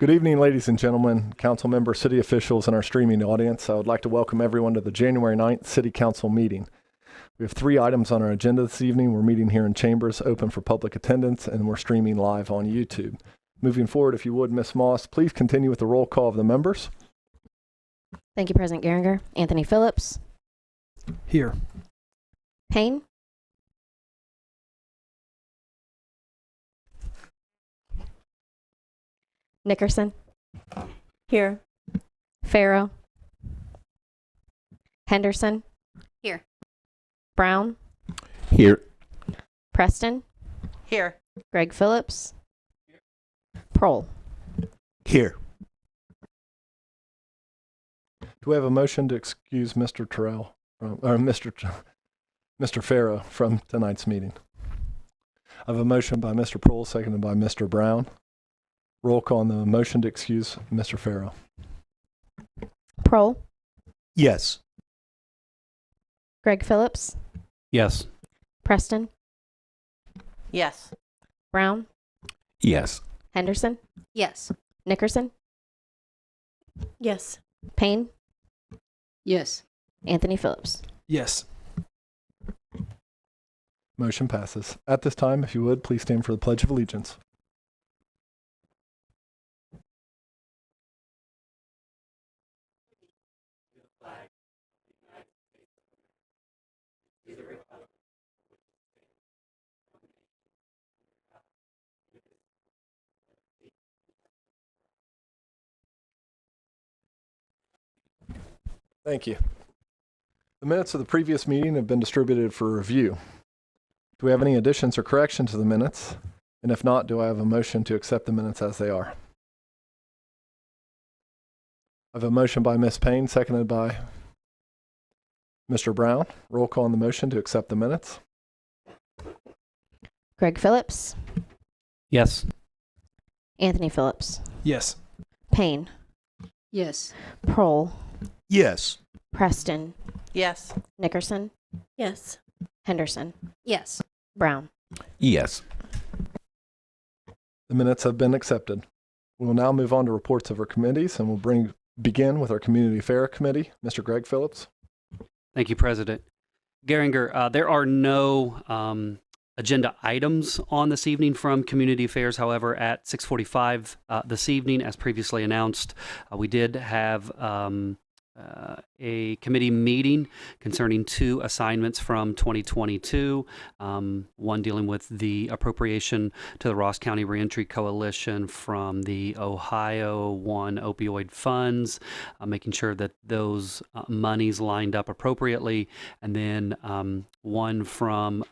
Good evening, ladies and gentlemen, council members, city officials, and our streaming audience. I would like to welcome everyone to the January 9th City Council meeting. We have 3 items on our agenda this evening. We're meeting here in chambers, open for public attendance, and we're streaming live on YouTube. Moving forward, if you would, Ms. Moss, please continue with the roll call of the members. Thank you, President Geringer. Anthony Phillips. Here. Payne. Nickerson. Here. Farrow. Henderson. Here. Brown. Here. Preston. Here. Greg Phillips. Prohl. Here. Do we have a motion to excuse Mr. Terrell, or Mr. Farrow from tonight's meeting? I have a motion by Mr. Prohl, seconded by Mr. Brown. Roll call on the motion to excuse Mr. Farrow. Prohl. Yes. Greg Phillips. Yes. Preston. Yes. Brown. Yes. Henderson. Yes. Nickerson. Yes. Payne. Yes. Anthony Phillips. Yes. Motion passes. At this time, if you would, please stand for the Pledge of Allegiance. Thank you. The minutes of the previous meeting have been distributed for review. Do we have any additions or corrections to the minutes? And if not, do I have a motion to accept the minutes as they are? I have a motion by Ms. Payne, seconded by Mr. Brown. Roll call on the motion to accept the minutes. Greg Phillips. Yes. Anthony Phillips. Yes. Payne. Yes. Prohl. Yes. Preston. Yes. Nickerson. Yes. Henderson. Yes. Brown. Yes. The minutes have been accepted. We will now move on to reports of our committees, and we'll begin with our Community Affairs Committee. Mr. Greg Phillips. Thank you, President Geringer. There are no agenda items on this evening from Community Affairs. However, at 6:45 this evening, as previously announced, we did have a committee meeting concerning 2 assignments from 2022, one dealing with the appropriation to the Ross County Reentry Coalition from the Ohio One opioid funds, making sure that those monies lined up appropriately, and then one from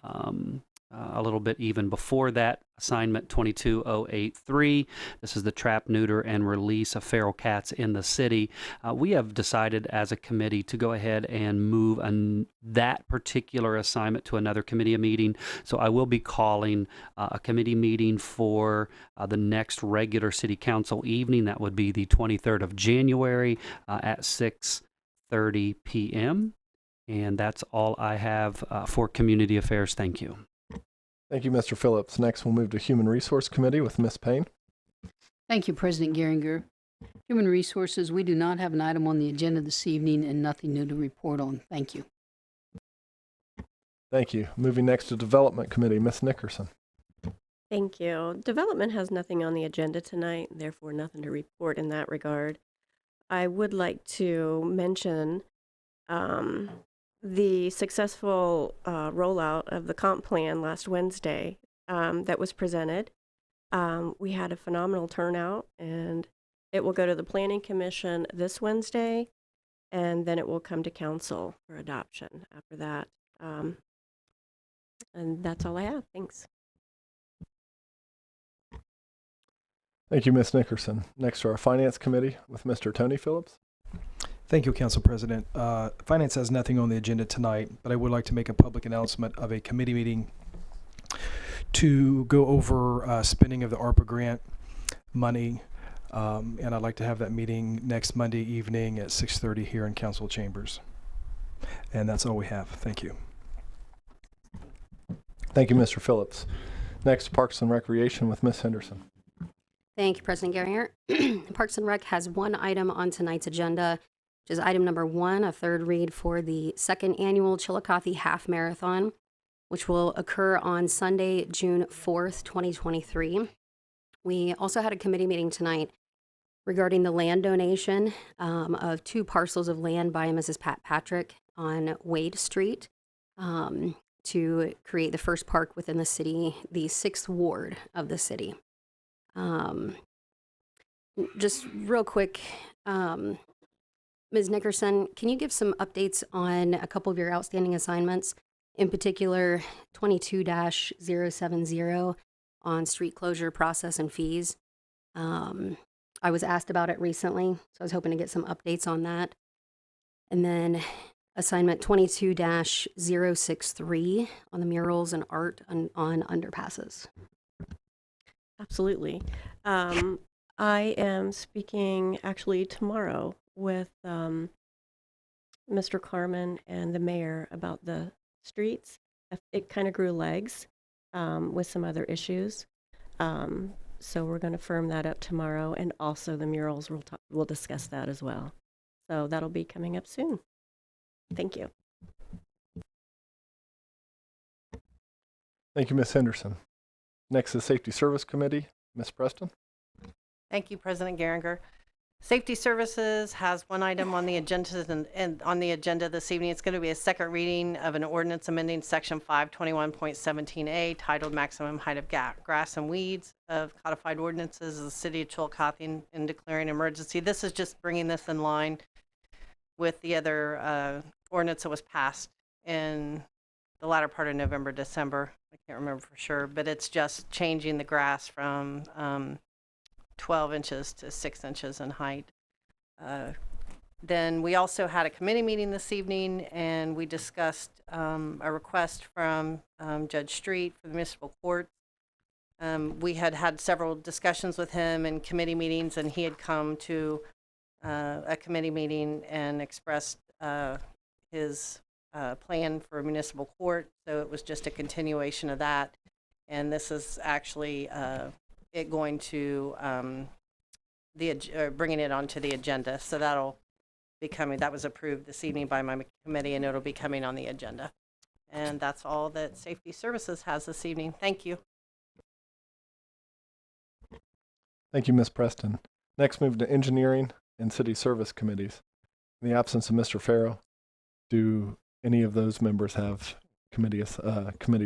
a little bit even before that, assignment 22083. This is the trap, neuter, and release of feral cats in the city. We have decided as a committee to go ahead and move that particular assignment to another committee meeting. So I will be calling a committee meeting for the next regular city council evening. That would be the 23rd of January at 6:30 p.m. And that's all I have for community affairs. Thank you. Thank you, Mr. Phillips. Next, we'll move to Human Resource Committee with Ms. Payne. Thank you, President Geringer. Human Resources, we do not have an item on the agenda this evening and nothing new to report on. Thank you. Thank you. Moving next to Development Committee, Ms. Nickerson. Thank you. Development has nothing on the agenda tonight, therefore nothing to report in that regard. I would like to mention the successful rollout of the comp plan last Wednesday that was presented. We had a phenomenal turnout, and it will go to the Planning Commission this Wednesday, and then it will come to council for adoption after that. And that's all I have. Thanks. Thank you, Ms. Nickerson. Next to our Finance Committee with Mr. Tony Phillips. Thank you, Council President. Finance has nothing on the agenda tonight, but I would like to make a public announcement of a committee meeting to go over spending of the ARPA grant money, and I'd like to have that meeting next Monday evening at 6:30 here in Council Chambers. And that's all we have. Thank you. Thank you, Mr. Phillips. Next, Parks and Recreation with Ms. Henderson. Thank you, President Geringer. Parks and Rec has one item on tonight's agenda, which is item number 1, a third read for the second annual Chiillicothe Half Marathon, which will occur on Sunday, June 4th, 2023. We also had a committee meeting tonight regarding the land donation of 2 parcels of land by Mrs. Pat Patrick on Wade Street to create the first park within the city, the 6th ward of the city. Just real quick, Ms. Nickerson, can you give some updates on a couple of your outstanding assignments, in particular 22-070 on street closure process and fees? I was asked about it recently, so I was hoping to get some updates on that. And then assignment 22-063 on the murals and art on underpasses. Absolutely. I am speaking actually tomorrow with Mr. Carmen and the mayor about the streets. It kind of grew legs with some other issues. So we're going to firm that up tomorrow, and also the murals, we'll discuss that as well. So that'll be coming up soon. Thank you. Thank you, Ms. Henderson. Next is Safety Service Committee. Ms. Preston. Thank you, President Geringer. Safety Services has one item on the agenda and on the agenda this evening. It's going to be a second reading of an ordinance amending Section 521.17A titled Maximum Height of Grass and Weeds of Codified Ordinances of the City of Chiillicothe and declaring emergency. This is just bringing this in line with the other ordinance that was passed in the latter part of November, December. I can't remember for sure, but it's just changing the grass from 12 inches to 6 inches in height. Then we also had a committee meeting this evening, and we discussed a request from Judge Street for the municipal court. We had several discussions with him in committee meetings, and he had come to a committee meeting and expressed his plan for municipal court. So it was just a continuation of that. And this is actually it going to bringing it onto the agenda. So that'll be coming. That was approved this evening by my committee, and it'll be coming on the agenda. And that's all that Safety Services has this evening. Thank you. Thank you, Ms. Preston. Next, move to Engineering and City Service Committees. In the absence of Mr. Farrow, do any of those members have committee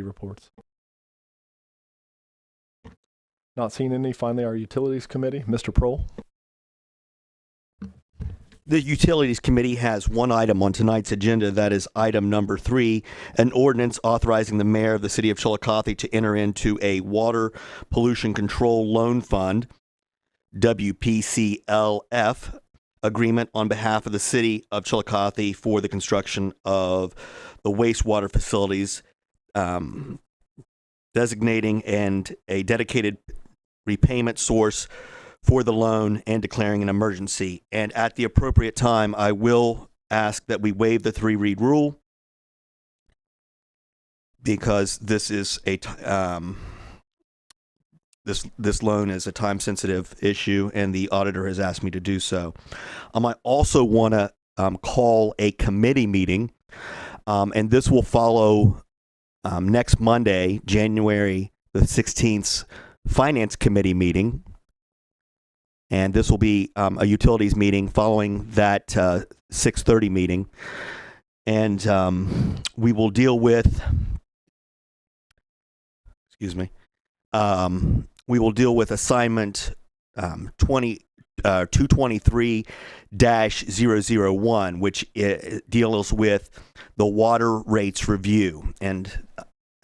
reports? Not seeing any. Finally, our Utilities Committee, Mr. Prohl. The Utilities Committee has one item on tonight's agenda. That is item number 3, an ordinance authorizing the mayor of the City of Chiillicothe to enter into a Water Pollution Control Loan Fund, WPCLF, agreement on behalf of the City of Chiillicothe for the construction of the wastewater facilities, designating and a dedicated repayment source for the loan and declaring an emergency. And at the appropriate time, I will ask that we waive the 3-read rule, because this is a this loan is a time-sensitive issue, and the auditor has asked me to do so. I also want to call a committee meeting, and this will follow next Monday, January the 16th, Finance Committee meeting. And this will be a utilities meeting following that 6:30 meeting. And we will deal with, we will deal with assignment 223-001, which deals with the water rates review. And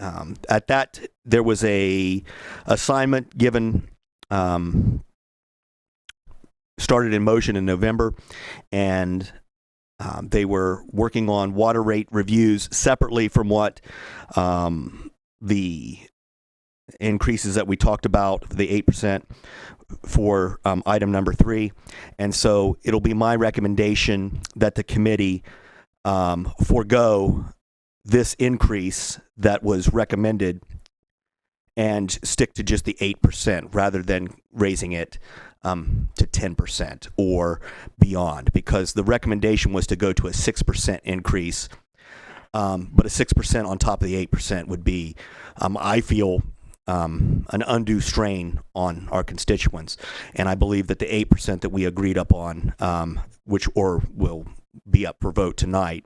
at that, there was a assignment given, started in motion in November, and they were working on water rate reviews separately from what the increases that we talked about, the 8% for item number 3. And so it'll be my recommendation that the committee forego this increase that was recommended and stick to just the 8% rather than raising it to 10% or beyond, because the recommendation was to go to a 6% increase. But a 6% on top of the 8% would be, I feel, an undue strain on our constituents. And I believe that the 8% that we agreed upon, which will be up for vote tonight,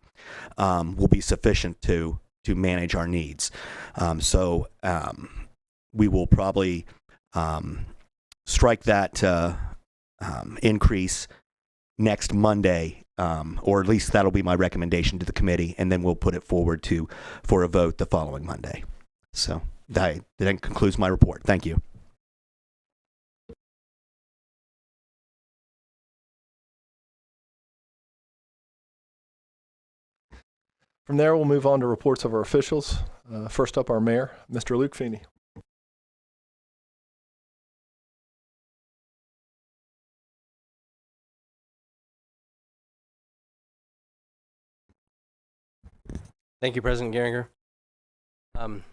will be sufficient to manage our needs. So we will probably strike that increase next Monday, or at least that'll be my recommendation to the committee, and then we'll put it forward for a vote the following Monday. So that concludes my report. Thank you. From there, we'll move on to reports of our officials. First up, our mayor, Mr. Luke Feeney. Thank you, President Geringer. I'm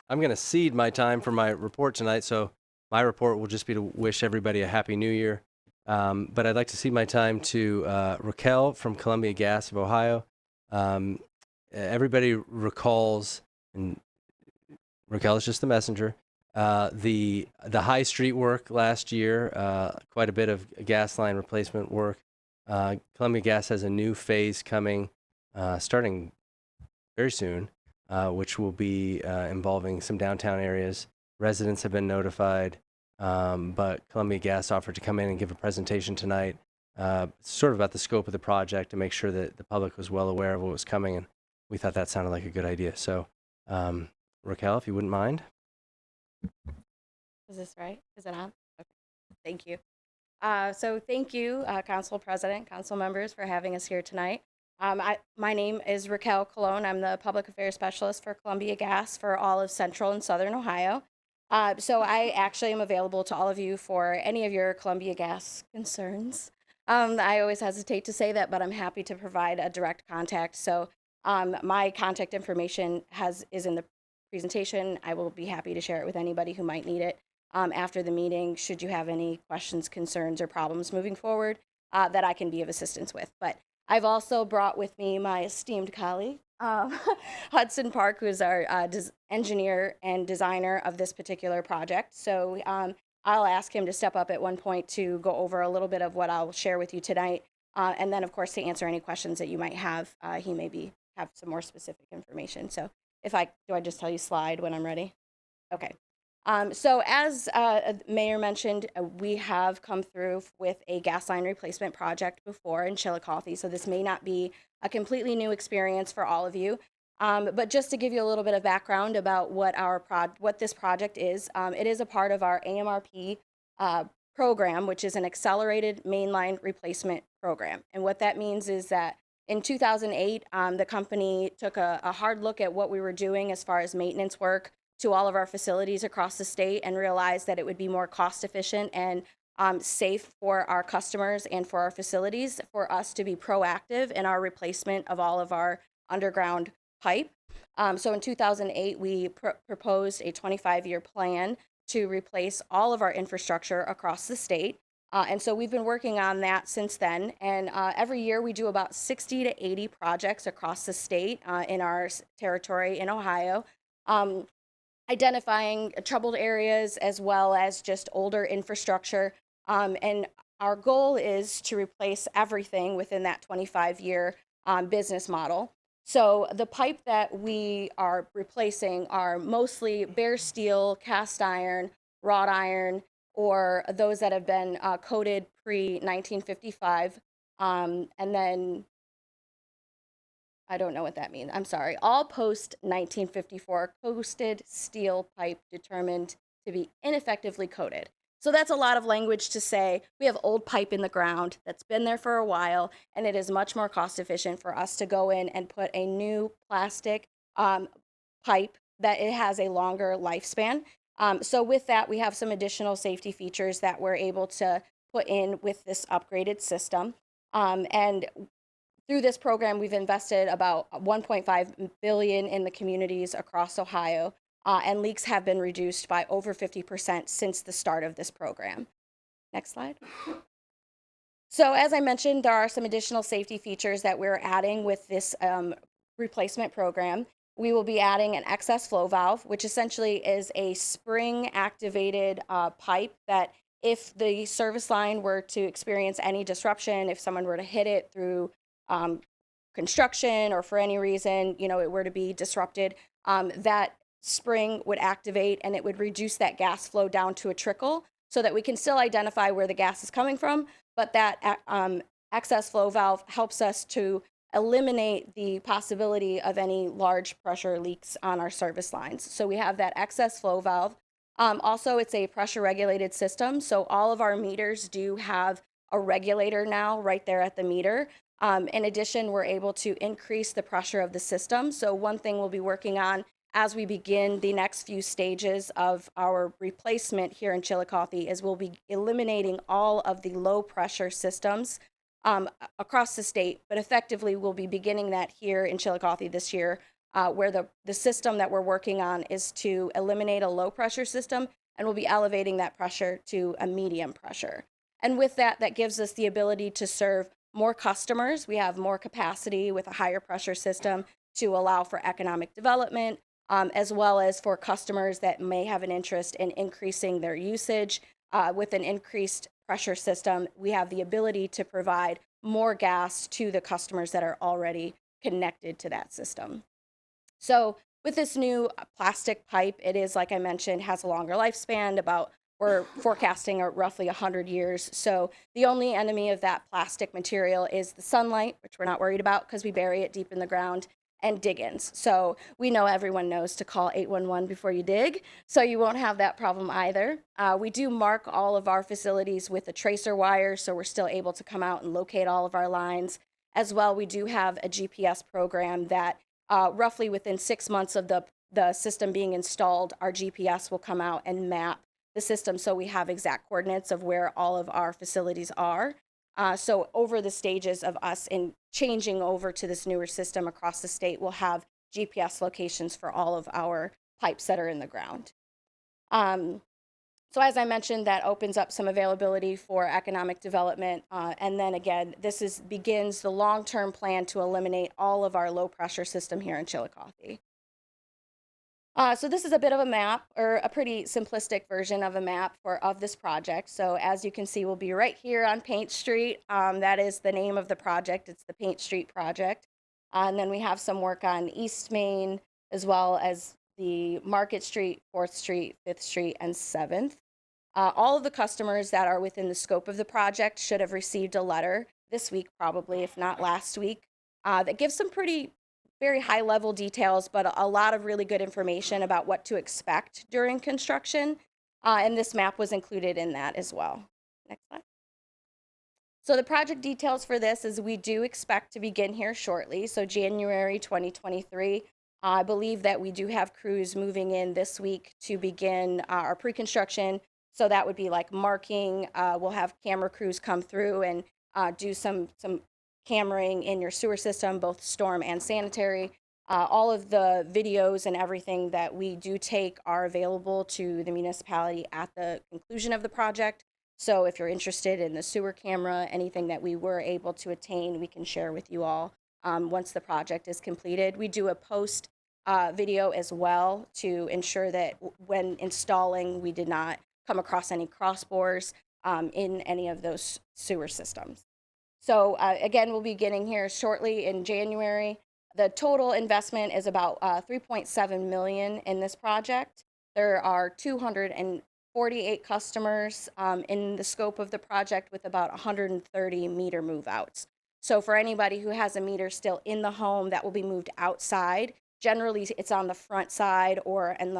going to cede my time for my report tonight, so my report will just be to wish everybody a Happy New Year. But I'd like to cede my time to Raquel from Columbia Gas of Ohio. Everybody recalls, and Raquel is just the messenger, the High Street work last year, quite a bit of gas line replacement work. Columbia Gas has a new phase coming, starting very soon, which will be involving some downtown areas. Residents have been notified, but Columbia Gas offered to come in and give a presentation tonight, sort of about the scope of the project to make sure that the public was well aware of what was coming, and we thought that sounded like a good idea. So, Raquel, if you wouldn't mind. Is this right? Is it on? Okay. Thank you. So thank you, Council President, Council members, for having us here tonight. My name is Raquel Colon. I'm the Public Affairs Specialist for Columbia Gas for all of Central and Southern Ohio. So I actually am available to all of you for any of your Columbia Gas concerns. I always hesitate to say that, but I'm happy to provide a direct contact. So my contact information is in the presentation. I will be happy to share it with anybody who might need it after the meeting, should you have any questions, concerns, or problems moving forward that I can be of assistance with. But I've also brought with me my esteemed colleague, Hudson Park, who is our engineer and designer of this particular project. So I'll ask him to step up at one point to go over a little bit of what I'll share with you tonight. And then, of course, to answer any questions that you might have. He maybe have some more specific information. So do I just tell you slide when I'm ready? Okay. So as Mayor mentioned, we have come through with a gas line replacement project before in Chiillicothe, so this may not be a completely new experience for all of you. But just to give you a little bit of background about what this project is, it is a part of our AMRP program, which is an accelerated mainline replacement program. And what that means is that in 2008, the company took a hard look at what we were doing as far as maintenance work to all of our facilities across the state and realized that it would be more cost efficient and safe for our customers and for our facilities for us to be proactive in our replacement of all of our underground pipe. So in 2008, we proposed a 25-year plan to replace all of our infrastructure across the state. And so we've been working on that since then. And every year we do about 60 to 80 projects across the state in our territory in Ohio. Identifying troubled areas as well as just older infrastructure. And our goal is to replace everything within that 25-year business model. So the pipe that we are replacing are mostly bare steel, cast iron, wrought iron, or those that have been coated pre-1955. And then I don't know what that means. I'm sorry. All post-1954 coated steel pipe determined to be ineffectively coated. So that's a lot of language to say we have old pipe in the ground that's been there for a while, and it is much more cost efficient for us to go in and put a new plastic pipe that it has a longer lifespan. So with that, we have some additional safety features that we're able to put in with this upgraded system. And through this program, we've invested about $1.5 billion in the communities across Ohio. and leaks have been reduced by over 50% since the start of this program. Next slide. So as I mentioned, there are some additional safety features that we're adding with this replacement program. We will be adding an excess flow valve, which essentially is a spring-activated pipe that if the service line were to experience any disruption, if someone were to hit it through construction or for any reason, it were to be disrupted, that spring would activate and it would reduce that gas flow down to a trickle so that we can still identify where the gas is coming from, but that excess flow valve helps us to eliminate the possibility of any large pressure leaks on our service lines. So we have that excess flow valve. Also, it's a pressure regulated system. So all of our meters do have a regulator now right there at the meter. In addition, we're able to increase the pressure of the system. So one thing we'll be working on as we begin the next few stages of our replacement here in Chiillicothe is we'll be eliminating all of the low pressure systems across the state, but effectively we'll be beginning that here in Chiillicothe this year, where the system that we're working on is to eliminate a low pressure system, and we'll be elevating that pressure to a medium pressure. And with that, that gives us the ability to serve more customers. We have more capacity with a higher pressure system to allow for economic development, as well as for customers that may have an interest in increasing their usage. With an increased pressure system, we have the ability to provide more gas to the customers that are already connected to that system. So with this new plastic pipe, it is, like I mentioned, has a longer lifespan. We're forecasting roughly 100 years. So the only enemy of that plastic material is the sunlight, which we're not worried about because we bury it deep in the ground, and dig-ins. So we know everyone knows to call 811 before you dig, so you won't have that problem either. We do mark all of our facilities with a tracer wire, so we're still able to come out and locate all of our lines. As well, we do have a GPS program that roughly within 6 months of the system being installed, our GPS will come out and map the system so we have exact coordinates of where all of our facilities are. So over the stages of us in changing over to this newer system across the state, we'll have GPS locations for all of our pipes that are in the ground. So as I mentioned, that opens up some availability for economic development. And then again, this begins the long-term plan to eliminate all of our low pressure system here in Chiillicothe. So this is a bit of a map, or a pretty simplistic version of a map of this project. So as you can see, we'll be right here on Paint Street. That is the name of the project. It's the Paint Street project. And then we have some work on East Main, as well as the Market Street, 4th Street, 5th Street, and 7th. All of the customers that are within the scope of the project should have received a letter this week, probably, if not last week, that gives some very high level details, but a lot of really good information about what to expect during construction. And this map was included in that as well. Next slide. So the project details for this is we do expect to begin here shortly. So January 2023, I believe that we do have crews moving in this week to begin our pre-construction. So that would be like marking. We'll have camera crews come through and do some cameraing in your sewer system, both storm and sanitary. All of the videos and everything that we do take are available to the municipality at the conclusion of the project. So if you're interested in the sewer camera, anything that we were able to attain, we can share with you all once the project is completed. We do a post video as well to ensure that when installing, we did not come across any crossbores in any of those sewer systems. So again, we'll be getting here shortly in January. The total investment is about $3.7 million in this project. There are 248 customers in the scope of the project with about 130 meter move outs. So for anybody who has a meter still in the home that will be moved outside, generally it's on the front side or in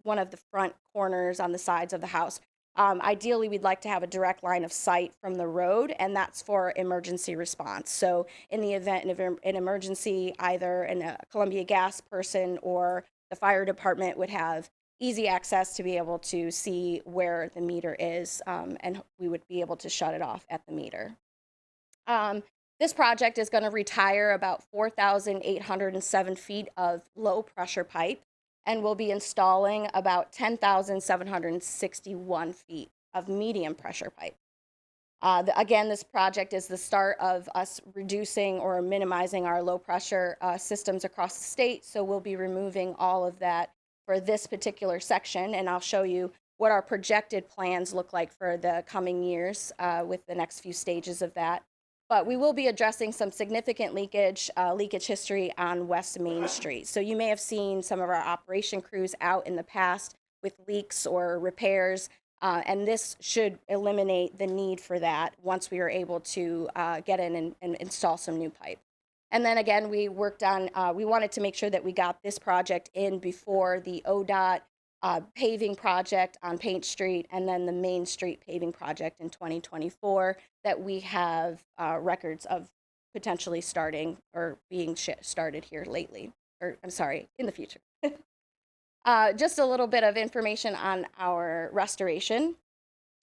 one of the front corners on the sides of the house. Ideally, we'd like to have a direct line of sight from the road, and that's for emergency response. So in the event of an emergency, either a Columbia Gas person or the fire department would have easy access to be able to see where the meter is, and we would be able to shut it off at the meter. This project is going to retire about 4,807 feet of low pressure pipe. and we'll be installing about 10,761 feet of medium pressure pipe. Again, this project is the start of us reducing or minimizing our low pressure systems across the state. So we'll be removing all of that for this particular section. And I'll show you what our projected plans look like for the coming years with the next few stages of that. But we will be addressing some significant leakage history on West Main Street. So you may have seen some of our operation crews out in the past with leaks or repairs. And this should eliminate the need for that once we are able to get in and install some new pipe. And then again, we worked on, we wanted to make sure that we got this project in before the ODOT paving project on Paint Street and then the Main Street paving project in 2024 that we have records of potentially starting or being started here lately, or I'm sorry, in the future. Just a little bit of information on our restoration.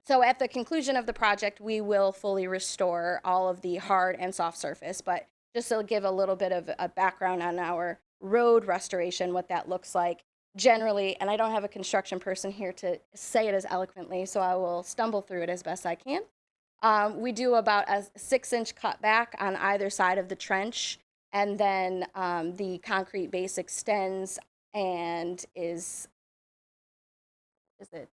So at the conclusion of the project, we will fully restore all of the hard and soft surface, but just to give a little bit of a background on our road restoration, what that looks like generally, and I don't have a construction person here to say it as eloquently, so I will stumble through it as best I can. We do about a 6-inch cut back on either side of the trench, and then the concrete base extends and is it?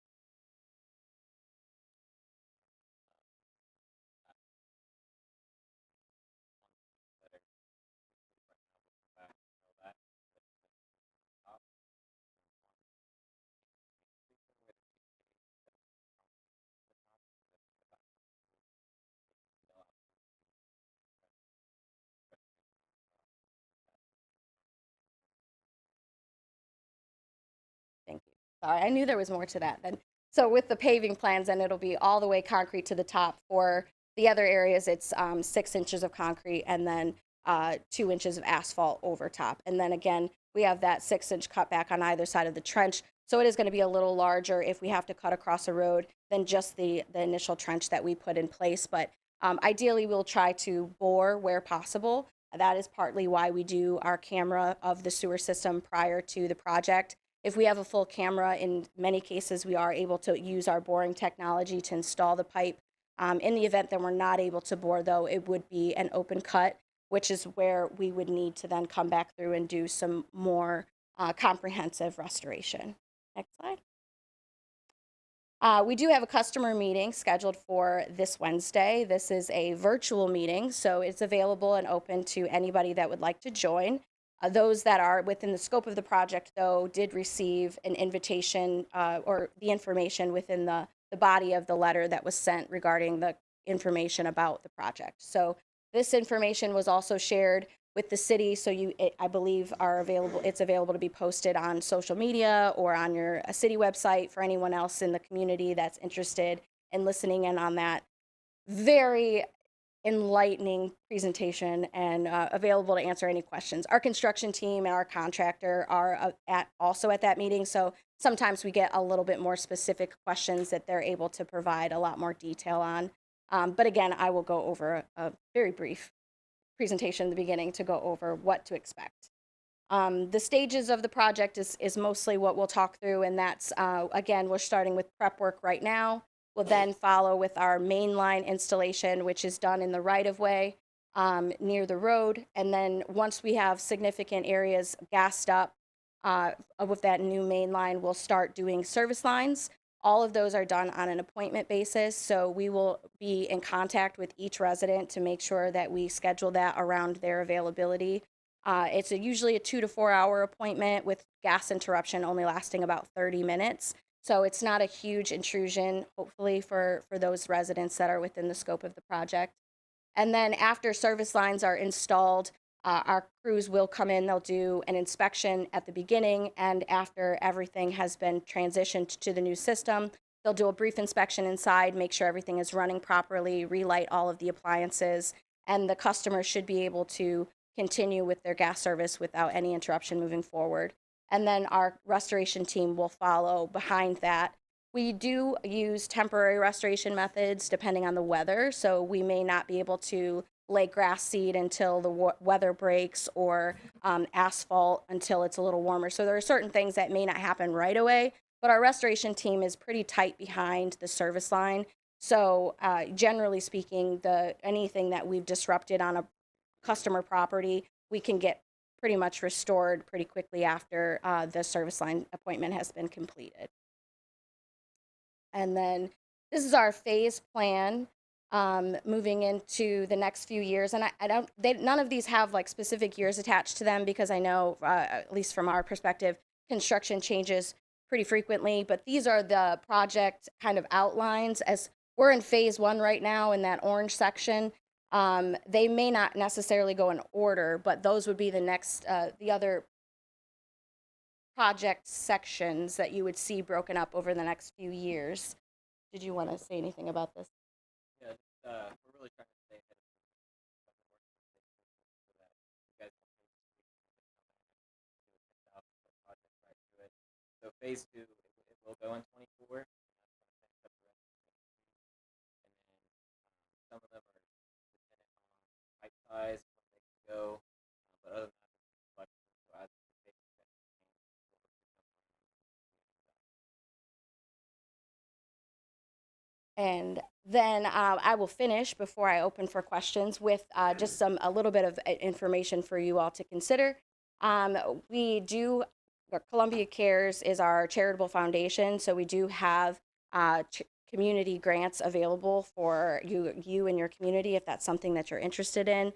Thank you. Sorry, I knew there was more to that then. So with the paving plans, then it'll be all the way concrete to the top. For the other areas, it's 6 inches of concrete and then 2 inches of asphalt over top. And then again, we have that 6-inch cutback on either side of the trench. So it is going to be a little larger if we have to cut across a road than just the initial trench that we put in place. But ideally, we'll try to bore where possible. That is partly why we do our camera of the sewer system prior to the project. If we have a full camera, in many cases, we are able to use our boring technology to install the pipe. In the event that we're not able to bore, though, it would be an open cut, which is where we would need to then come back through and do some more comprehensive restoration. Next slide. We do have a customer meeting scheduled for this Wednesday. This is a virtual meeting, so it's available and open to anybody that would like to join. Those that are within the scope of the project, though, did receive an invitation or the information within the body of the letter that was sent regarding the information about the project. So this information was also shared with the city, so I believe are available. It's available to be posted on social media or on your city website for anyone else in the community that's interested in listening in on that very enlightening presentation and available to answer any questions. Our construction team and our contractor are also at that meeting, so sometimes we get a little bit more specific questions that they're able to provide a lot more detail on. But again, I will go over a very brief presentation in the beginning to go over what to expect. The stages of the project is mostly what we'll talk through, and that's, again, we're starting with prep work right now. We'll then follow with our main line installation, which is done in the right-of-way near the road. And then once we have significant areas gassed up with that new main line, we'll start doing service lines. All of those are done on an appointment basis, so we will be in contact with each resident to make sure that we schedule that around their availability. It's usually a 2 to 4 hour appointment with gas interruption only lasting about 30 minutes. So it's not a huge intrusion, hopefully, for those residents that are within the scope of the project. And then after service lines are installed, our crews will come in, they'll do an inspection at the beginning, and after everything has been transitioned to the new system, they'll do a brief inspection inside, make sure everything is running properly, relight all of the appliances, and the customer should be able to continue with their gas service without any interruption moving forward. And then our restoration team will follow behind that. We do use temporary restoration methods depending on the weather, so we may not be able to lay grass seed until the weather breaks, or asphalt until it's a little warmer. So there are certain things that may not happen right away, but our restoration team is pretty tight behind the service line. So generally speaking, anything that we've disrupted on a customer property, we can get pretty much restored pretty quickly after the service line appointment has been completed. And then this is our phase plan moving into the next few years. And none of these have like specific years attached to them, because I know, at least from our perspective, construction changes pretty frequently. But these are the project kind of outlines, as we're in phase 1 right now in that orange section. They may not necessarily go in order, but those would be the next, the other project sections that you would see broken up over the next few years. Did you want to say anything about this? Yeah, we're really trying to stay ahead of so that you guys don't project right to it. So phase 2, it will go in 24. And that's going to finish up the rest of the and then some of them are dependent on pipe size when they can go, but other than that, it's flexible. So as the phase change, And then I will finish before I open for questions with just a little bit of information for you all to consider. We do, Columbia Cares is our charitable foundation, so we do have community grants available for you and your community if that's something that you're interested in.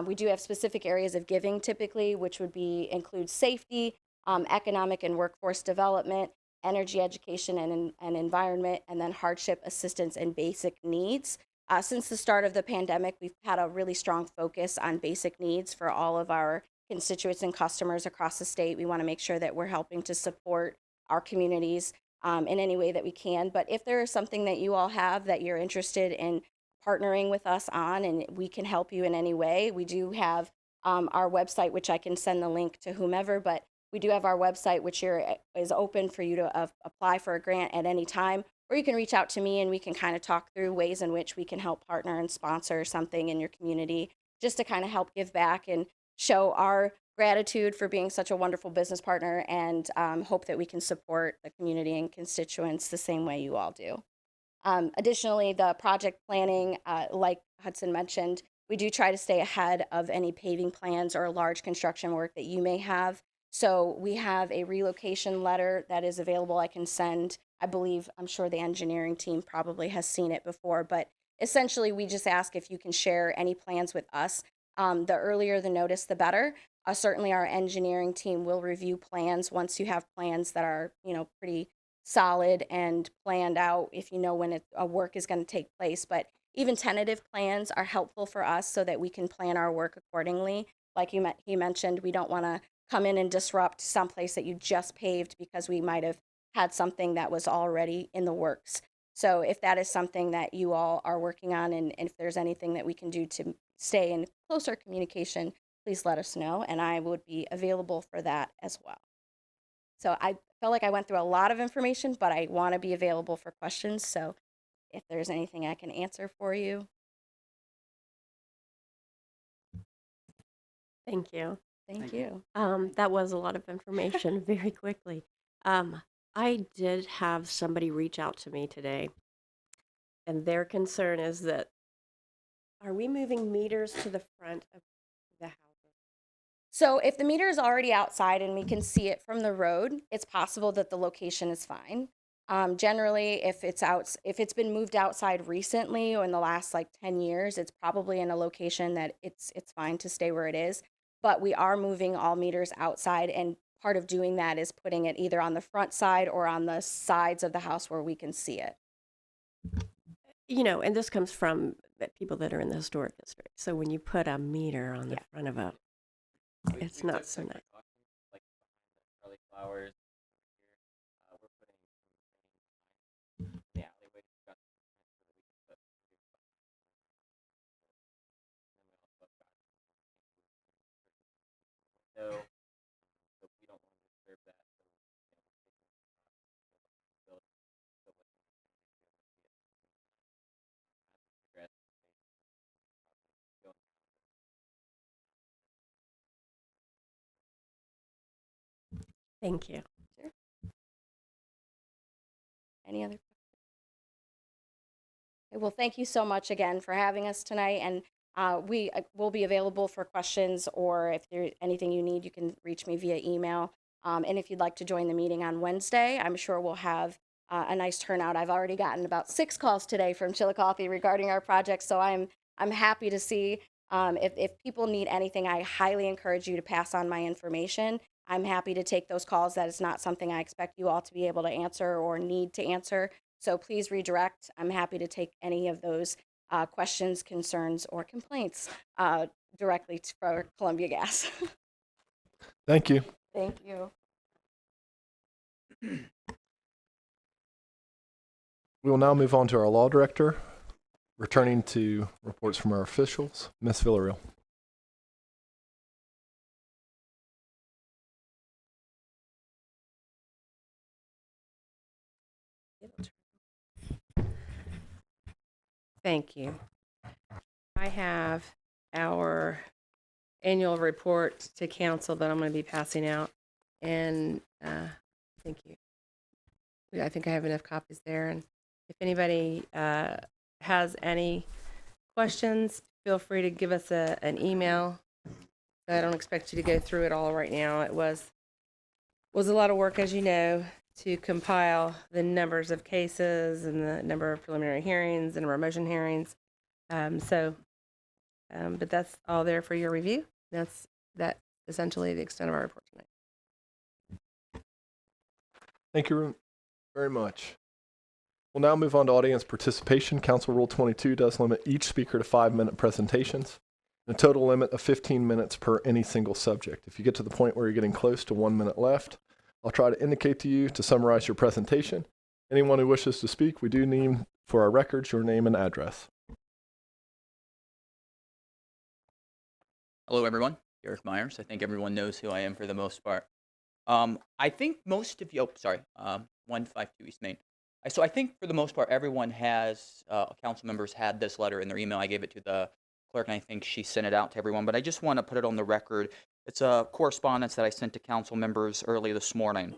We do have specific areas of giving typically, which would include safety, economic and workforce development, energy education and environment, and then hardship assistance and basic needs. Since the start of the pandemic, we've had a really strong focus on basic needs for all of our constituents and customers across the state. We want to make sure that we're helping to support our communities in any way that we can. But if there is something that you all have that you're interested in partnering with us on and we can help you in any way, we do have our website, which I can send the link to whomever, but we do have our website, which is open for you to apply for a grant at any time, or you can reach out to me and we can kind of talk through ways in which we can help partner and sponsor something in your community, just to kind of help give back and show our gratitude for being such a wonderful business partner, and hope that we can support the community and constituents the same way you all do. Additionally, the project planning, like Hudson mentioned, we do try to stay ahead of any paving plans or large construction work that you may have. So we have a relocation letter that is available. I can send, I'm sure the engineering team probably has seen it before, but essentially we just ask if you can share any plans with us. The earlier the notice, the better. Certainly our engineering team will review plans once you have plans that are, pretty solid and planned out, if you know when a work is going to take place. But even tentative plans are helpful for us so that we can plan our work accordingly. Like he mentioned, we don't want to come in and disrupt someplace that you just paved because we might have had something that was already in the works. So if that is something that you all are working on, and if there's anything that we can do to stay in closer communication, please let us know, and I would be available for that as well. So I felt like I went through a lot of information, but I want to be available for questions. So if there's anything I can answer for you. Thank you. Thank you. That was a lot of information very quickly. I did have somebody reach out to me today, and their concern is that, are we moving meters to the front of the house? So if the meter is already outside and we can see it from the road, it's possible that the location is fine. Generally, if it's been moved outside recently or in the last like 10 years, it's probably in a location that it's fine to stay where it is. But we are moving all meters outside, and part of doing that is putting it either on the front side or on the sides of the house where we can see it. And this comes from people that are in the historic district. So when you put a meter on the front of a, it's not so nice. Like behind the flowers. We're putting the alleyway so that we can put no, so we don't want to disturb that. So, Thank you. Any other? Okay, well, thank you so much again for having us tonight, and we will be available for questions, or if there's anything you need, you can reach me via email. And if you'd like to join the meeting on Wednesday, I'm sure we'll have a nice turnout. I've already gotten about 6 calls today from Chiillicothe regarding our project, so I'm happy to see. If people need anything, I highly encourage you to pass on my information. I'm happy to take those calls. That is not something I expect you all to be able to answer or need to answer. So please redirect. I'm happy to take any of those questions, concerns, or complaints directly for Columbia Gas. Thank you. Thank you. We will now move on to our law director, returning to reports from our officials. Ms. Villarreal. Thank you. I have our annual report to council that I'm going to be passing out, and thank you. I think I have enough copies there, and if anybody has any questions, feel free to give us an email. I don't expect you to go through it all right now. It was a lot of work, as you know, to compile the numbers of cases and the number of preliminary hearings and motion hearings. But that's all there for your review. That's essentially the extent of our report tonight. Thank you very much. We'll now move on to audience participation. Council Rule 22 does limit each speaker to 5-minute presentations, and a total limit of 15 minutes per any single subject. If you get to the point where you're getting close to 1 minute left, I'll try to indicate to you to summarize your presentation. Anyone who wishes to speak, we do need for our records your name and address. Hello, everyone. Derek Myers. I think everyone knows who I am for the most part. I think most of you, 152 East Main. So I think for the most part, everyone has, council members had this letter in their email. I gave it to the clerk, and I think she sent it out to everyone. But I just want to put it on the record. It's a correspondence that I sent to council members early this morning.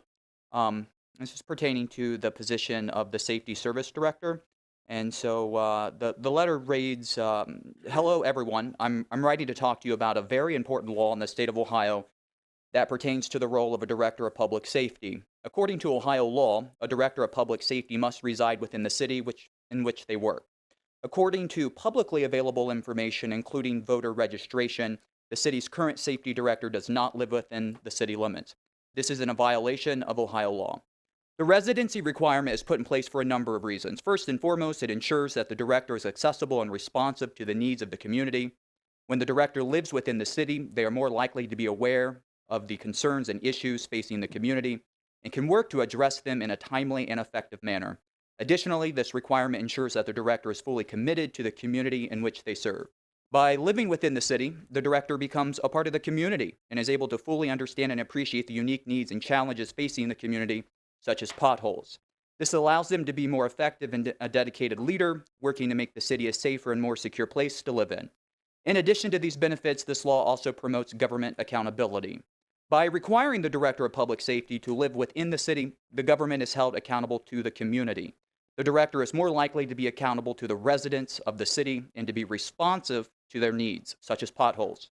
This is pertaining to the position of the Safety Service Director. And so the letter reads, hello, everyone. I'm writing to talk to you about a very important law in the state of Ohio that pertains to the role of a Director of Public Safety. According to Ohio law, a Director of Public Safety must reside within the city in which they work. According to publicly available information, including voter registration, the city's current safety director does not live within the city limits. This is in a violation of Ohio law. The residency requirement is put in place for a number of reasons. First and foremost, it ensures that the director is accessible and responsive to the needs of the community. When the director lives within the city, they are more likely to be aware of the concerns and issues facing the community and can work to address them in a timely and effective manner. Additionally, this requirement ensures that the director is fully committed to the community in which they serve. By living within the city, the director becomes a part of the community and is able to fully understand and appreciate the unique needs and challenges facing the community, such as potholes. This allows them to be more effective and a dedicated leader, working to make the city a safer and more secure place to live in. In addition to these benefits, this law also promotes government accountability. By requiring the Director of Public Safety to live within the city, the government is held accountable to the community. The director is more likely to be accountable to the residents of the city and to be responsive to their needs, such as potholes.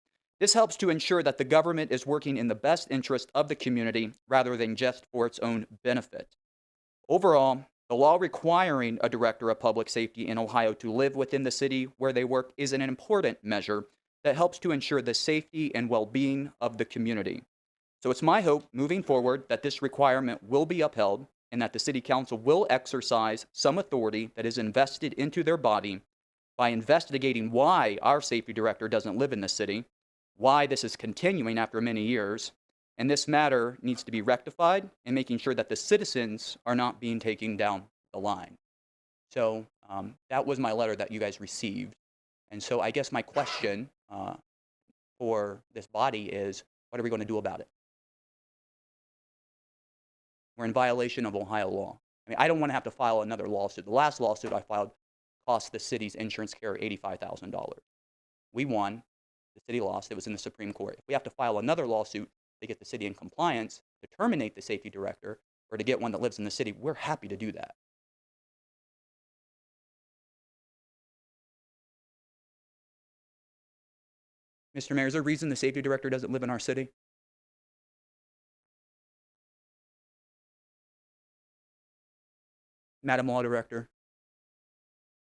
This helps to ensure that the government is working in the best interest of the community rather than just for its own benefit. Overall, the law requiring a Director of Public Safety in Ohio to live within the city where they work is an important measure that helps to ensure the safety and well-being of the community. So it's my hope moving forward that this requirement will be upheld and that the City Council will exercise some authority that is invested into their body by investigating why our safety director doesn't live in the city, why this is continuing after many years, and this matter needs to be rectified and making sure that the citizens are not being taken down the line. So that was my letter that you guys received. And so I guess my question for this body is, what are we going to do about it? We're in violation of Ohio law. I mean, I don't want to have to file another lawsuit. The last lawsuit I filed cost the city's insurance carrier $85,000. We won. The city lost. It was in the Supreme Court. If we have to file another lawsuit to get the city in compliance, to terminate the safety director, or to get one that lives in the city, we're happy to do that. Mr. Mayor, is there a reason the safety director doesn't live in our city? Madam Law Director,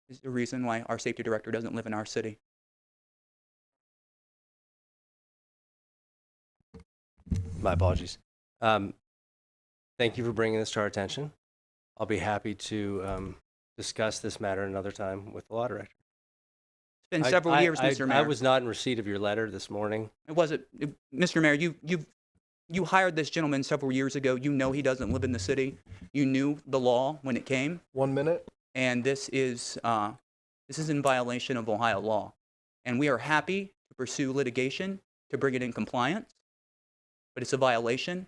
is there a reason why our safety director doesn't live in our city? My apologies. Thank you for bringing this to our attention. I'll be happy to discuss this matter another time with the law director. It's been several years, Mr. Mayor. I was not in receipt of your letter this morning. It wasn't, Mr. Mayor, you hired this gentleman several years ago. You know he doesn't live in the city. You knew the law when it came. 1 minute. And this is in violation of Ohio law. And we are happy to pursue litigation to bring it in compliance, but it's a violation,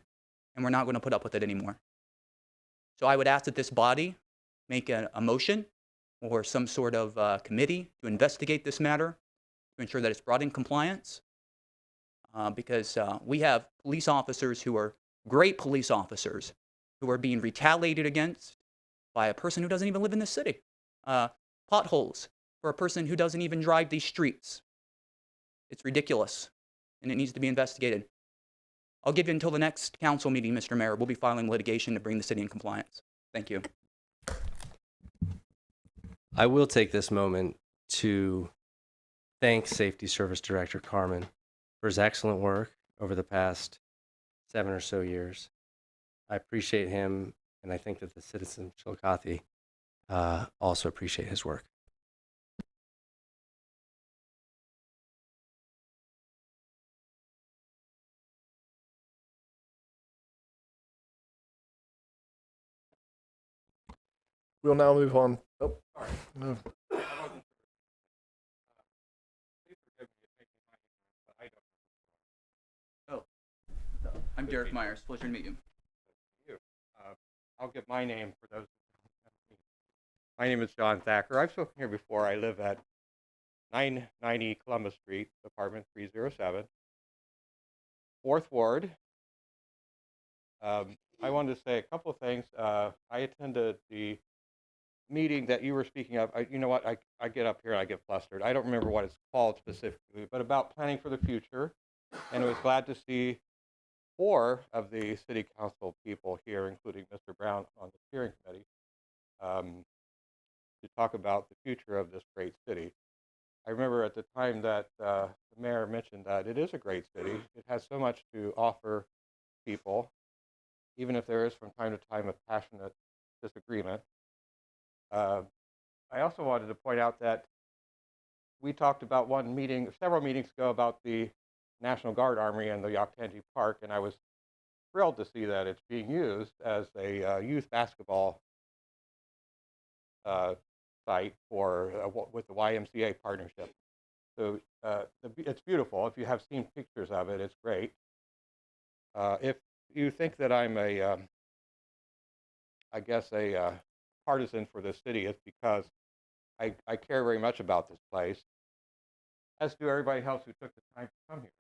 and we're not going to put up with it anymore. So I would ask that this body make a motion or some sort of committee to investigate this matter to ensure that it's brought in compliance, because we have police officers who are great police officers who are being retaliated against by a person who doesn't even live in the city. Potholes for a person who doesn't even drive these streets. It's ridiculous, and it needs to be investigated. I'll give you until the next council meeting, Mr. Mayor. We'll be filing litigation to bring the city in compliance. Thank you. I will take this moment to thank Safety Service Director Carmen for his excellent work over the past 7 or so years. I appreciate him, and I think that the citizens of Chiillicothe also appreciate his work. We'll now move on. Oh, no. I'm Derek Myers. Pleasure to meet you. I'll give my name for those. My name is John Thacker. I've spoken here before. I live at 990 Columbus Street, apartment 307, 4th Ward. I wanted to say a couple of things. I attended the meeting that you were speaking of. You know what? I get up here and I get flustered. I don't remember what it's called specifically, but about planning for the future. And I was glad to see 4 of the city council people here, including Mr. Brown on the steering committee, to talk about the future of this great city. I remember at the time that the mayor mentioned that it is a great city. It has so much to offer people, even if there is from time to time a passionate disagreement. I also wanted to point out that we talked about several meetings ago, about the National Guard Armory and the Chiillicothe Park, and I was thrilled to see that it's being used as a youth basketball site with the YMCA partnership. So it's beautiful. If you have seen pictures of it, it's great. If you think that I'm a partisan for this city, it's because I care very much about this place, as do everybody else who took the time to come here.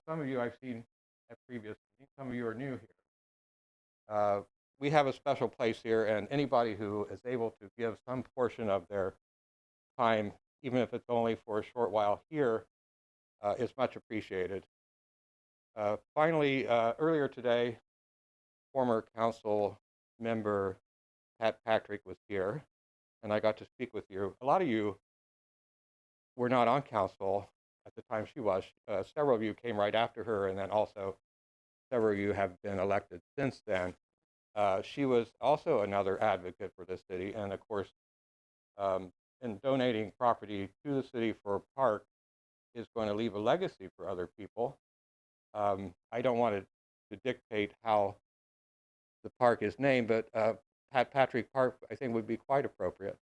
Some of you I've seen at previous meetings. Some of you are new here. We have a special place here, and anybody who is able to give some portion of their time, even if it's only for a short while here, is much appreciated. Finally, earlier today, former council member Pat Patrick was here, and I got to speak with you. A lot of you were not on council at the time she was. Several of you came right after her, and then also several of you have been elected since then. She was also another advocate for this city, and of course, in donating property to the city for a park is going to leave a legacy for other people. I don't want to dictate how the park is named, but Pat Patrick Park, I think, would be quite appropriate.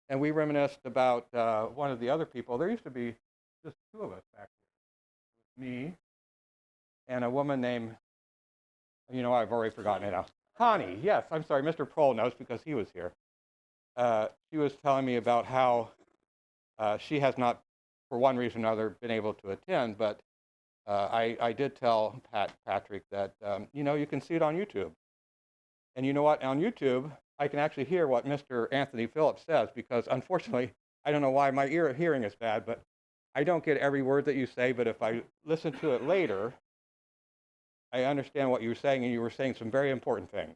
And we reminisced about one of the other people. There used to be just 2 of us back there. Me and a woman named, I've already forgotten it now. Connie, yes, I'm sorry, Mr. Prohl knows because he was here. She was telling me about how she has not, for one reason or another, been able to attend, but I did tell Patrick that, you know, you can see it on YouTube. And you know what? On YouTube, I can actually hear what Mr. Anthony Phillips says because, unfortunately, I don't know why my hearing is bad, but I don't get every word that you say. But if I listen to it later, I understand what you were saying, and you were saying some very important things.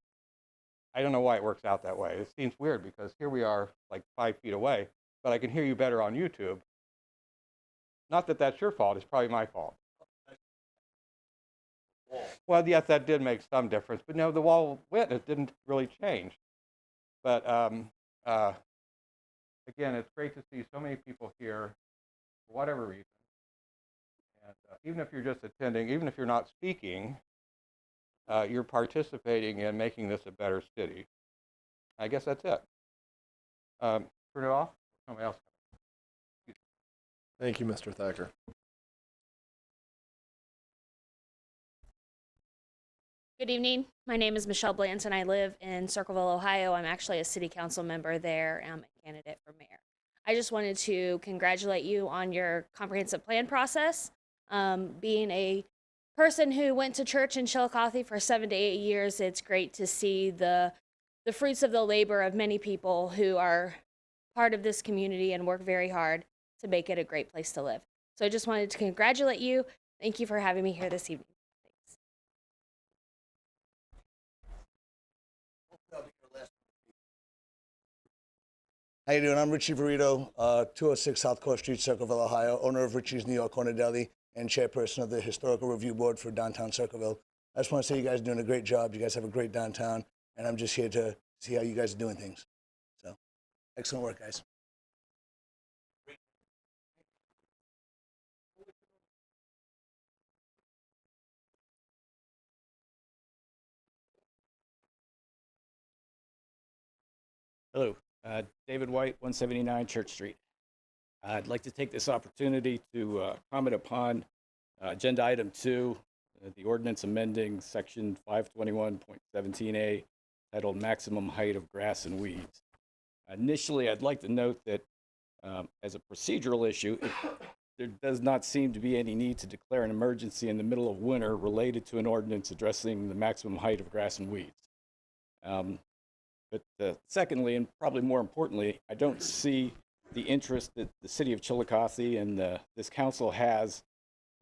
I don't know why it works out that way. It seems weird because here we are like 5 feet away, but I can hear you better on YouTube. Not that that's your fault. It's probably my fault. Well, yes, that did make some difference. But no, the wall went. It didn't really change. But again, it's great to see so many people here for whatever reason. And even if you're just attending, even if you're not speaking, you're participating in making this a better city. I guess that's it. Turn it off. Somebody else. Thank you, Mr. Thacker. Good evening. My name is Michelle Blanton. I live in Circleville, Ohio. I'm actually a city council member there. I'm a candidate for mayor. I just wanted to congratulate you on your comprehensive plan process. Being a person who went to church in Chiillicothe for 7 to 8 years, it's great to see the fruits of the labor of many people who are part of this community and work very hard to make it a great place to live. So I just wanted to congratulate you. Thank you for having me here this evening. How you doing? I'm Richie Verito, 206 South Court Street, Circleville, Ohio, owner of Richie's New York Corner Deli and chairperson of the Historical Review Board for downtown Circleville. I just want to say you guys are doing a great job. You guys have a great downtown, and I'm just here to see how you guys are doing things. So, excellent work, guys. Hello, David White, 179 Church Street. I'd like to take this opportunity to comment upon agenda item 2, the ordinance amending section 521.17a titled Maximum Height of Grass and Weeds. Initially, I'd like to note that as a procedural issue, there does not seem to be any need to declare an emergency in the middle of winter related to an ordinance addressing the maximum height of grass and weeds. But secondly, and probably more importantly, I don't see the interest that the city of Chiillicothe and this council has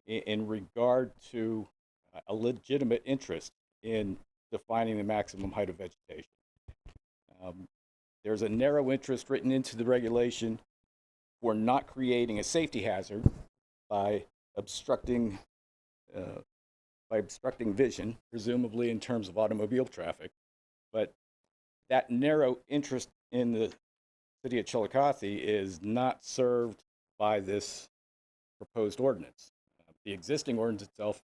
in regard to a legitimate interest in defining the maximum height of vegetation. There's a narrow interest written into the regulation for not creating a safety hazard by obstructing vision, presumably in terms of automobile traffic. But that narrow interest in the city of Chiillicothe is not served by this proposed ordinance. The existing ordinance itself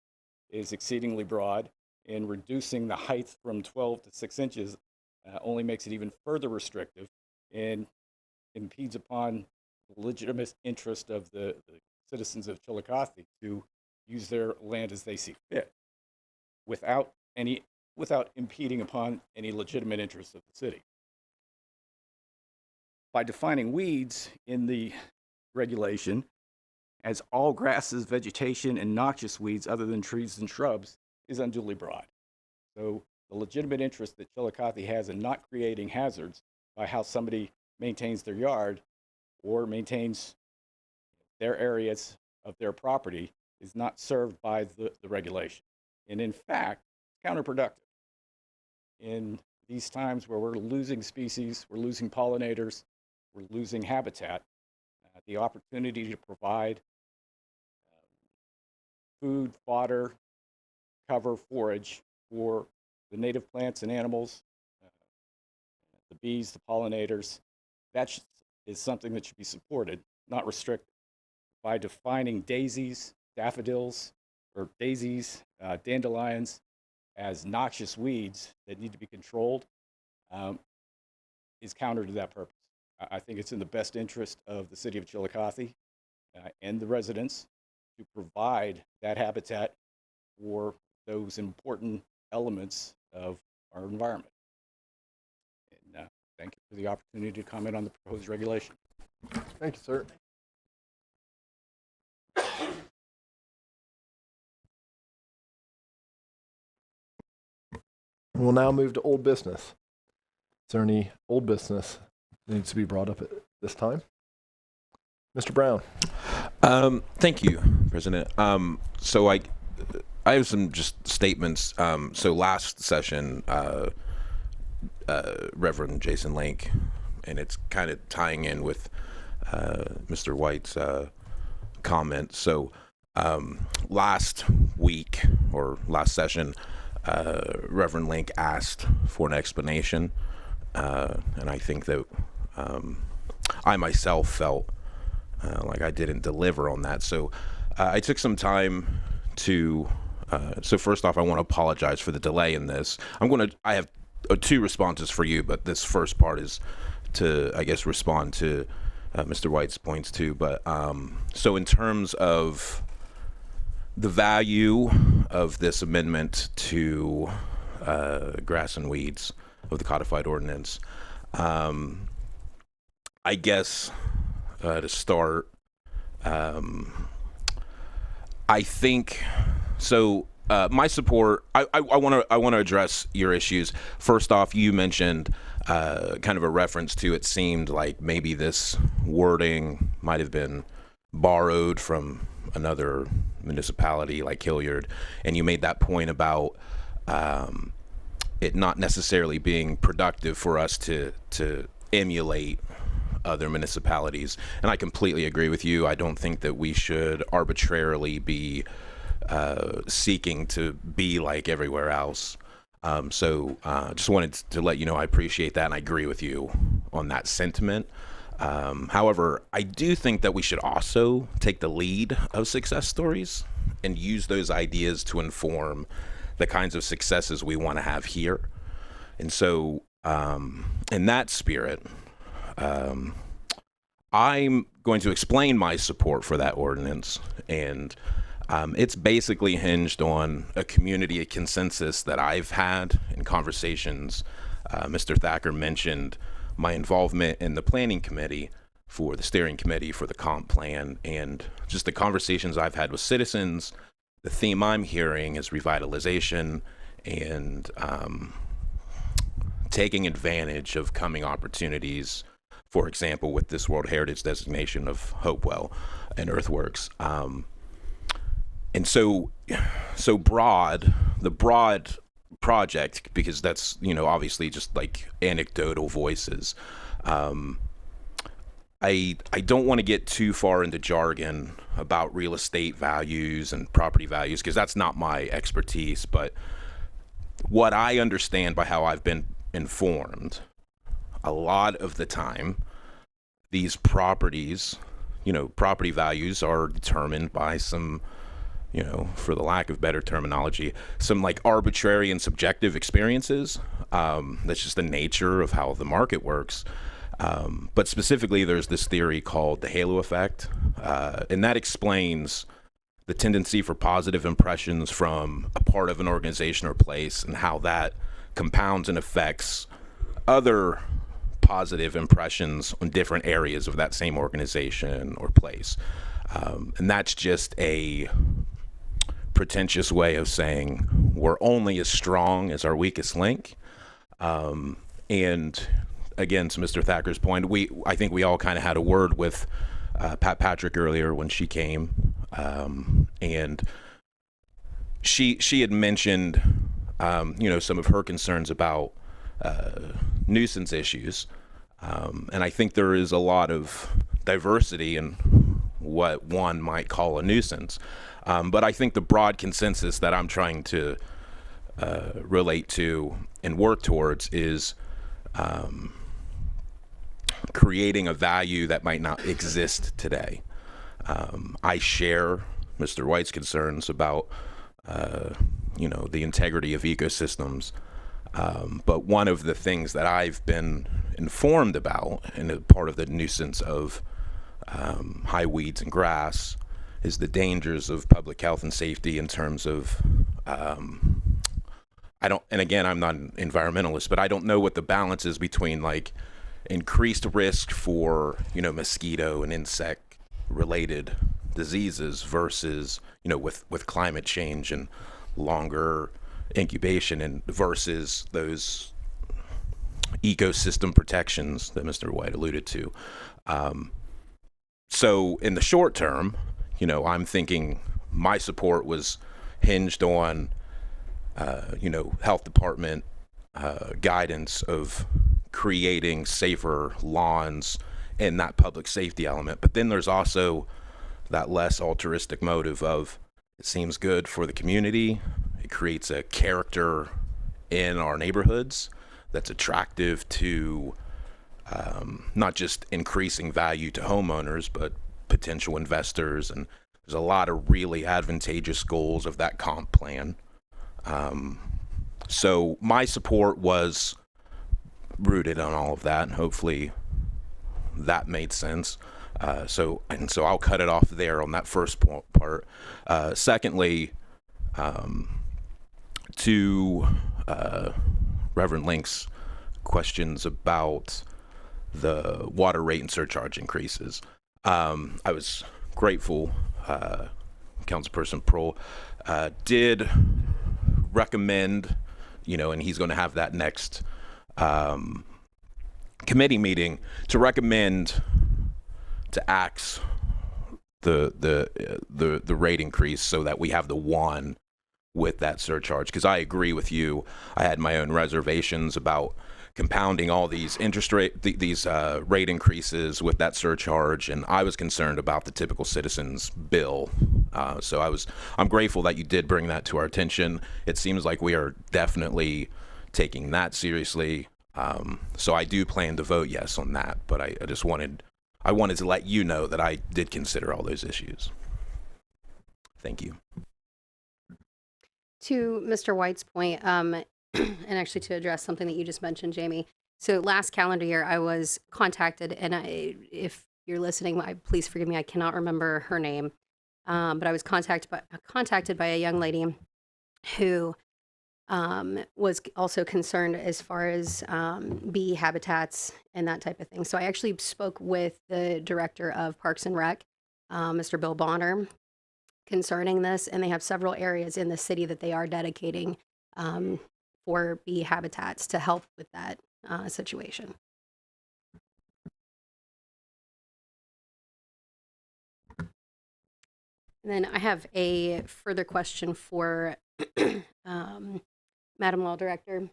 is exceedingly broad, and reducing the height from 12 to 6 inches only makes it even further restrictive and impedes upon the legitimate interest of the citizens of Chiillicothe to use their land as they see fit without impeding upon any legitimate interests of the city. By defining weeds in the regulation as all grasses, vegetation, and noxious weeds other than trees and shrubs is unduly broad. So the legitimate interest that Chiillicothe has in not creating hazards by how somebody maintains their yard or maintains their areas of their property is not served by the regulation. And in fact, counterproductive. In these times where we're losing species, we're losing pollinators, we're losing habitat, the opportunity to provide food, fodder, cover, forage for the native plants and animals, the bees, the pollinators, that is something that should be supported, not restricted. By defining daisies, daffodils, or daisies, dandelions, as noxious weeds that need to be controlled is counter to that purpose. I think it's in the best interest of the city of Chiillicothe and the residents to provide that habitat for those important elements of our environment. And thank you for the opportunity to comment on the proposed regulation. Thank you, sir. We'll now move to old business. Is there any old business that needs to be brought up at this time? Mr. Brown. Thank you, President. So I have some just statements. So last session, Reverend Jason Link, and it's kind of tying in with Mr. White's comment. So last week or last session, Reverend Link asked for an explanation, and I think that I myself felt like I didn't deliver on that. So I took some time to, so first off, I want to apologize for the delay in this. I have two responses for you, but this first part is to, I guess, respond to Mr. White's points too. But so in terms of the value of this amendment to grass and weeds of the codified ordinance, I guess to start, I think so. My support. I want to address your issues. First off, you mentioned kind of a reference to, it seemed like maybe this wording might have been borrowed from another municipality like Hilliard, and you made that point about it not necessarily being productive for us to emulate other municipalities. And I completely agree with you. I don't think that we should arbitrarily be seeking to be like everywhere else. So just wanted to let you know I appreciate that, and I agree with you on that sentiment. However, I do think that we should also take the lead of success stories and use those ideas to inform the kinds of successes we want to have here. And so in that spirit, I'm going to explain my support for that ordinance, and it's basically hinged on a community consensus that I've had in conversations. Mr. Thacker mentioned my involvement in the planning committee for the steering committee for the comp plan, and just the conversations I've had with citizens. The theme I'm hearing is revitalization and taking advantage of coming opportunities. For example, with this World Heritage designation of Hopewell and Earthworks. And so the broad project, because that's, obviously just like anecdotal voices. I don't want to get too far into jargon about real estate values and property values, because that's not my expertise. But what I understand by how I've been informed, a lot of the time, these properties, property values are determined by some, for the lack of better terminology, some like arbitrary and subjective experiences. That's just the nature of how the market works. But specifically, there's this theory called the halo effect, and that explains the tendency for positive impressions from a part of an organization or place and how that compounds and affects other positive impressions on different areas of that same organization or place. And that's just a pretentious way of saying we're only as strong as our weakest link. And again, to Mr. Thacker's point, I think we all kind of had a word with Pat Patrick earlier when she came, and she had mentioned some of her concerns about nuisance issues, and I think there is a lot of diversity in what one might call a nuisance, but I think the broad consensus that I'm trying to relate to and work towards is creating a value that might not exist today. I share Mr. White's concerns about the integrity of ecosystems. But one of the things that I've been informed about, and a part of the nuisance of high weeds and grass, is the dangers of public health and safety in terms of, and again, I'm not an environmentalist, but I don't know what the balance is between like increased risk for, mosquito and insect related diseases versus, with climate change and longer incubation and versus those ecosystem protections that Mr. White alluded to. So in the short term, you know, I'm thinking my support was hinged on, you know, health department guidance of creating safer lawns and that public safety element. But then there's also that less altruistic motive of it seems good for the community. It creates a character in our neighborhoods that's attractive to not just increasing value to homeowners, but potential investors. And there's a lot of really advantageous goals of that comp plan. So my support was rooted on all of that. hopefully that made sense. So I'll cut it off there on that first part. Secondly, to Reverend Link's questions about the water rate and surcharge increases. I was grateful Councilperson Prohl did recommend, you know, and he's going to have that next committee meeting to recommend to axe the rate increase so that we have the one with that surcharge. Because I agree with you. I had my own reservations about compounding all these interest rate, these rate increases with that surcharge, and I was concerned about the typical citizen's bill. So I'm grateful that you did bring that to our attention. It seems like we are definitely taking that seriously. So I do plan to vote yes on that, but I wanted to let you know that I did consider all those issues. Thank you. To Mr. White's point, and actually to address something that you just mentioned, Jamie. So last calendar year, I was contacted, and if you're listening, please forgive me, I cannot remember her name, but I was contacted by a young lady who was also concerned as far as bee habitats and that type of thing. So I actually spoke with the director of Parks and Rec, Mr. Bill Bonner, concerning this, and they have several areas in the city that they are dedicating for bee habitats to help with that situation. And then I have a further question for Madam Law Director.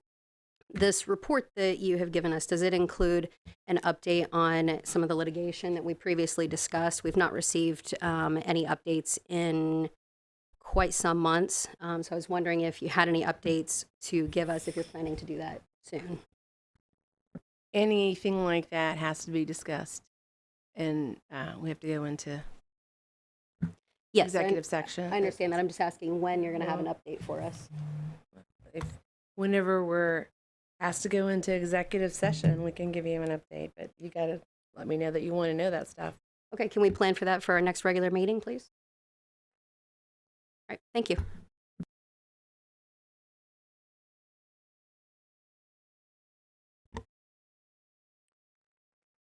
This report that you have given us, does it include an update on some of the litigation that we previously discussed? We've not received any updates in quite some months. So I was wondering if you had any updates to give us if you're planning to do that soon. Anything like that has to be discussed, and we have to go into executive section. I understand that. I'm just asking when you're going to have an update for us. Whenever we're asked to go into executive session, we can give you an update, but you got to let me know that you want to know that stuff. Okay, can we plan for that for our next regular meeting, please? All right, thank you.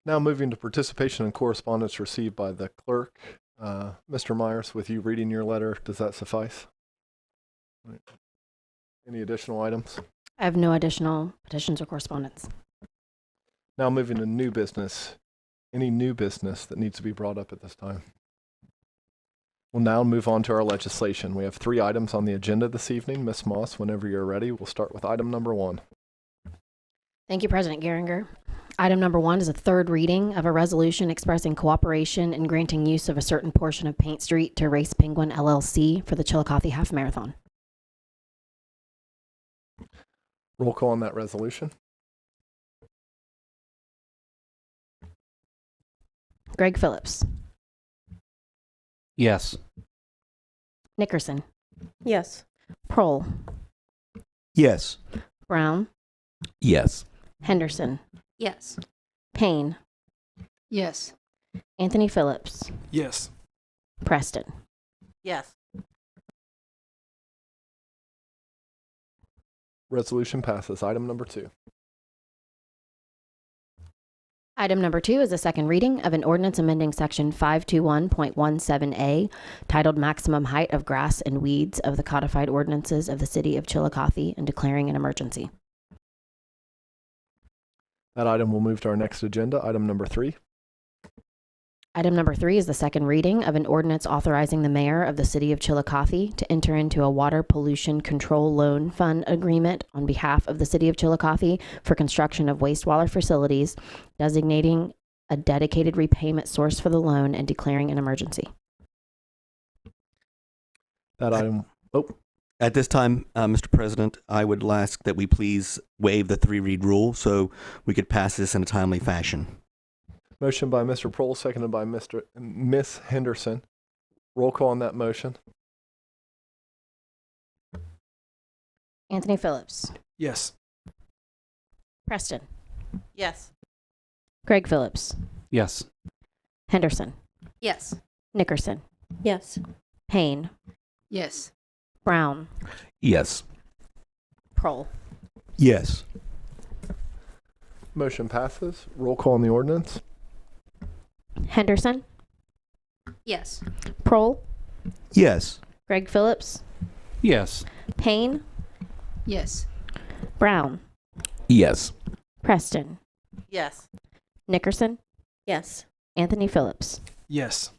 Now moving to participation and correspondence received by the clerk. Mr. Myers, with you reading your letter, does that suffice? Right. Any additional items? I have no additional petitions or correspondence. Now moving to new business. Any new business that needs to be brought up at this time? We'll now move on to our legislation. We have 3 items on the agenda this evening. Ms. Moss, whenever you're ready, we'll start with item number 1. Thank you, President Geringer. Item number 1 is a third reading of a resolution expressing cooperation and granting use of a certain portion of Paint Street to Race Penguin LLC for the Chiillicothe Half Marathon. Roll call on that resolution. Greg Phillips. Yes. Nickerson. Yes. Prohl. Yes. Brown. Yes. Henderson. Yes. Payne. Yes. Anthony Phillips. Yes. Preston. Yes. Resolution passes. Item number 2. Item number 2 is a second reading of an ordinance amending section 521.17A titled Maximum Height of Grass and Weeds of the Codified Ordinances of the City of Chiillicothe and declaring an emergency. That item will move to our next agenda, item number 3. Item number 3 is the second reading of an ordinance authorizing the mayor of the City of Chiillicothe to enter into a water pollution control loan fund agreement on behalf of the City of Chiillicothe for construction of wastewater facilities, designating a dedicated repayment source for the loan and declaring an emergency. That item, At this time, Mr. President, I would ask that we please waive the 3-read rule so we could pass this in a timely fashion. motion by Mr. Prohl, seconded by Miss Henderson. Roll call on that motion. Anthony Phillips. Yes. Preston. Yes. Greg Phillips. Yes. Henderson. Yes. Nickerson. Yes. Payne. Yes. Brown. Yes. Prohl. Yes. Motion passes. Roll call on the ordinance. Henderson. Yes. Prohl. Yes. Greg Phillips. Yes. Payne. Yes. Brown. Yes. Preston. Yes. Nickerson. Yes. Anthony Phillips. Yes.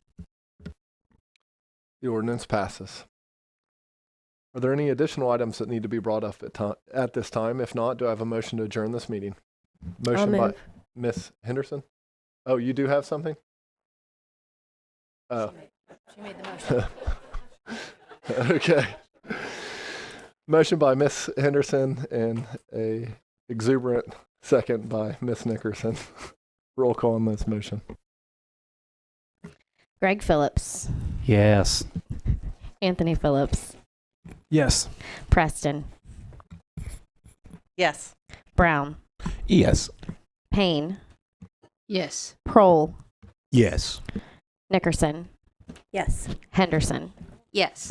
The ordinance passes. Are there any additional items that need to be brought up at this time? If not, do I have a motion to adjourn this meeting? Motion by move. Miss Henderson. Oh, you do have something? Oh. She made the motion. Okay. Motion by Miss Henderson and a exuberant second by Miss Nickerson. Roll call on this motion. Greg Phillips. Yes. Anthony Phillips. Yes. Preston. Yes. Brown. Yes. Payne. Yes. Prohl. Yes. Nickerson. Yes. Henderson. Yes.